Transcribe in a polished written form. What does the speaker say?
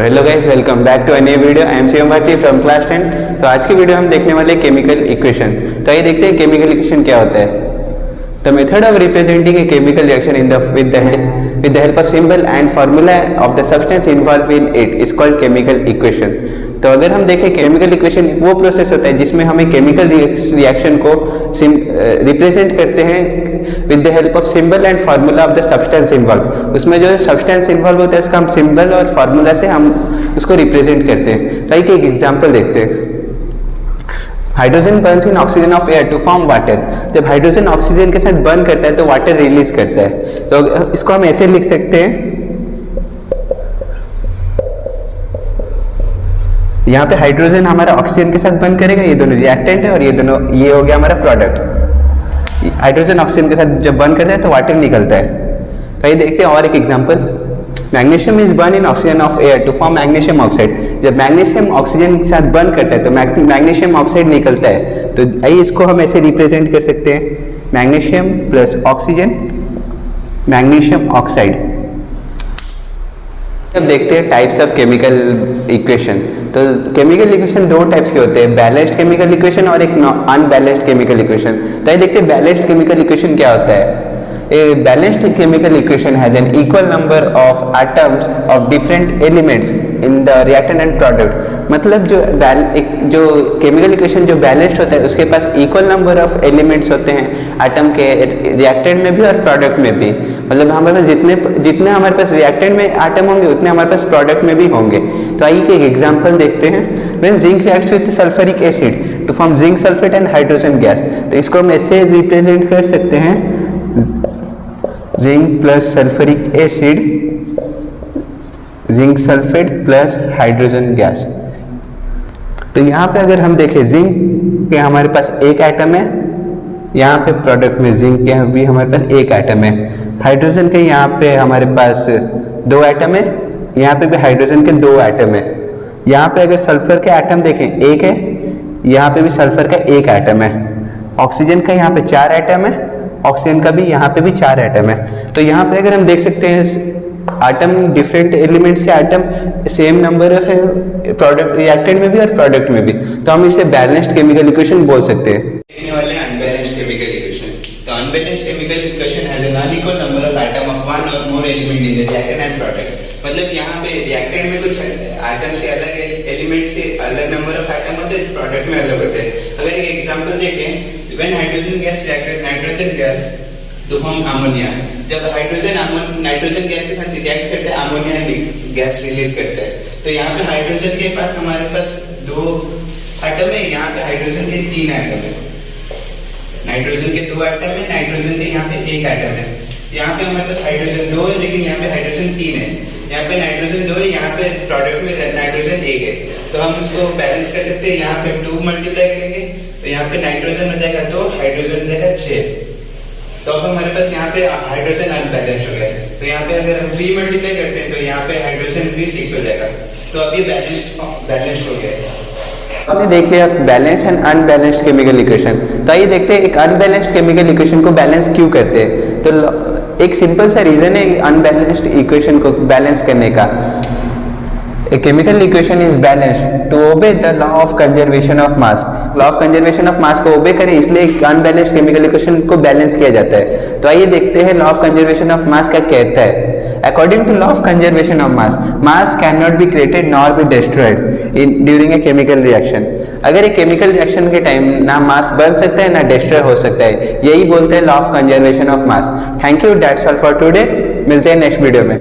Hello guys, welcome back to a new video. I am Shivam Bharti from class 10। तो आज की video हम देखने वाले केमिकल इक्वेशन। तो आइए देखते हैं केमिकल इक्वेशन क्या होता है। The method of representing A chemical reaction in the with the help of symbol and formula of the substance involve in it is called chemical equation. तो अगर हम देखें केमिकल इक्वेशन वो प्रोसेस होता है जिसमें हमें केमिकल रिएक्शन को रिप्रेजेंट करते हैं with the help of symbol and formula of the substance involve. उसमें जो सब्सटेंस इन्वॉल्व होता है उसका हम सिंबल और फार्मूला से हम उसको रिप्रेजेंट करते हैं। तो एक एग्जांपल देखते हैं। Hydrogen burns in oxygen of air to form water. जब हाइड्रोजन ऑक्सीजन के साथ बर्न करता है तो वाटर रिलीज करता है। तो इसको हम ऐसे लिख सकते हैं, यहाँ पे हाइड्रोजन हमारा ऑक्सीजन के साथ बर्न करेगा, ये दोनों रिएक्टेंट है और ये हो गया हमारा प्रोडक्ट। हाइड्रोजन ऑक्सीजन के साथ जब बर्न करता है तो वाटर निकलता है। तो ये देखते हैं और एक example. Magnesium is burn in oxygen of air to form magnesium oxide. जब मैग्नीशियम ऑक्सीजन के साथ बर्न करता है तो मैग्नीशियम ऑक्साइड निकलता है। तो आइए इसको हम ऐसे रिप्रेजेंट कर सकते हैं, magnesium plus oxygen, magnesium oxide. अब देखते हैं टाइप्स ऑफ केमिकल इक्वेशन। तो केमिकल इक्वेशन दो टाइप्स के होते हैं, बैलेंस्ड केमिकल इक्वेशन और एक अनबैलेंस्ड केमिकल इक्वेशन। तो देखते हैं बैलेंस्ड केमिकल इक्वेशन क्या होता है। A balanced chemical equation has an equal number of atoms of different elements in the reactant and product। मतलब जो केमिकल इक्वेशन जो बैलेंस्ड होता है उसके पास इक्वल नंबर ऑफ एलिमेंट्स होते हैं एटम के, रिएक्टेंट में भी और प्रोडक्ट में भी। मतलब हमारे पास जितने हमारे पास रिएक्टेंट में एटम होंगे उतने हमारे पास प्रोडक्ट में भी होंगे। तो आइए एक एग्जांपल देखते हैं। When zinc reacts with sulphuric acid to form zinc sulphate and hydrogen gas. तो इसको हम ऐसे रिप्रेजेंट कर सकते हैं, zinc plus sulphuric acid, zinc sulphate plus hydrogen gas. तो यहाँ पे अगर हम देखें जिंक के हमारे पास एक एटम है, यहाँ पे प्रोडक्ट में जिंक के भी हमारे पास एक एटम है। हाइड्रोजन के यहाँ पे हमारे पास दो एटम है, यहाँ पे भी हाइड्रोजन के दो एटम है। यहाँ पे अगर सल्फर के एटम देखें एक है, यहाँ पे भी सल्फर का एक एटम है। ऑक्सीजन का यहाँ पे चार एटम है, ऑक्सीजन का भी यहाँ पे भी चार एटम है। तो यहाँ पे अगर हम देख सकते हैं एटम, डिफरेंट एलिमेंट्स के एटम सेम नंबर ऑफ है प्रोडक्ट, रिएक्टेंट में भी और प्रोडक्ट में भी। तो हम इसे बैलेंस्ड केमिकल इक्वेशन बोल सकते हैं। देखने वाले अनबैलेंस्ड केमिकल इक्वेशन। तो unbalanced chemical equation has an unequal number of atom of one और more element in the reactant and product. मतलब यहाँ पे रिएक्टेंट में कुछ एटम्स के अलग, एलिमेंट्स के अलग नंबर ऑफ एटम होते हैं, प्रोडक्ट में अलग होते हैं। अगर एक एग्जांपल देखें, when hydrogen gas react with nitrogen gas to form ammonia. जब हाइड्रोजन नाइट्रोजन गैस के साथ रिएक्ट करते हैं, अमोनिया गैस रिलीज करता है। तो यहाँ पे हाइड्रोजन के पास हमारे पास दो एटम है, यहाँ पे हाइड्रोजन के तीन एटम है। नाइट्रोजन के दो एटम है, नाइट्रोजन के यहाँ पे एक एटम है। यहाँ पे हमारे पास हाइड्रोजन दो है लेकिन यहाँ पे हाइड्रोजन तीन है। यहाँ पे नाइट्रोजन दो है, यहाँ पे प्रोडक्ट में नाइट्रोजन एक है। तो हम इसको बैलेंस कर सकते हैं। यहाँ पे 2 मल्टीप्लाई करेंगे तो यहाँ पे नाइट्रोजन हो जाएगा 2, हाइड्रोजन हो जाएगा 6। तो अब हमारे पास यहाँ पे हाइड्रोजन अनबैलेंस्ड हो गया। तो यहाँ पे अगर हम 3 मल्टीप्लाई करते हैं तो यहाँ पे हाइड्रोजन भी 6 हो जाएगा। तो अभी बैलेंस्ड हो गया। आपने देख लिया balanced and unbalanced chemical equation. तो आइए देखते हैं एक अनबैलेंस्ड केमिकल इक्वेशन को बैलेंस क्यों करते हैं। तो एक सिंपल सा रीजन है अनबैलेंस्ड इक्वेशन को बैलेंस करने का। A chemical equation is balanced to obey the law of conservation of mass। Law of conservation of mass को ओबे करें, इसलिए अनबैलेंस्ड केमिकल इक्वेशन को बैलेंस किया जाता है। तो आइए देखते हैं law of conservation of mass क्या कहता है। According to law of conservation of mass, mass can not be created nor be destroyed during a chemical reaction. अगर एक केमिकल रिएक्शन के टाइम ना मास बन सकता है ना डिस्ट्रॉय हो सकता है, यही बोलते हैं law of conservation of mass. Thank you, that's all for today. मिलते हैं नेक्स्ट वीडियो में।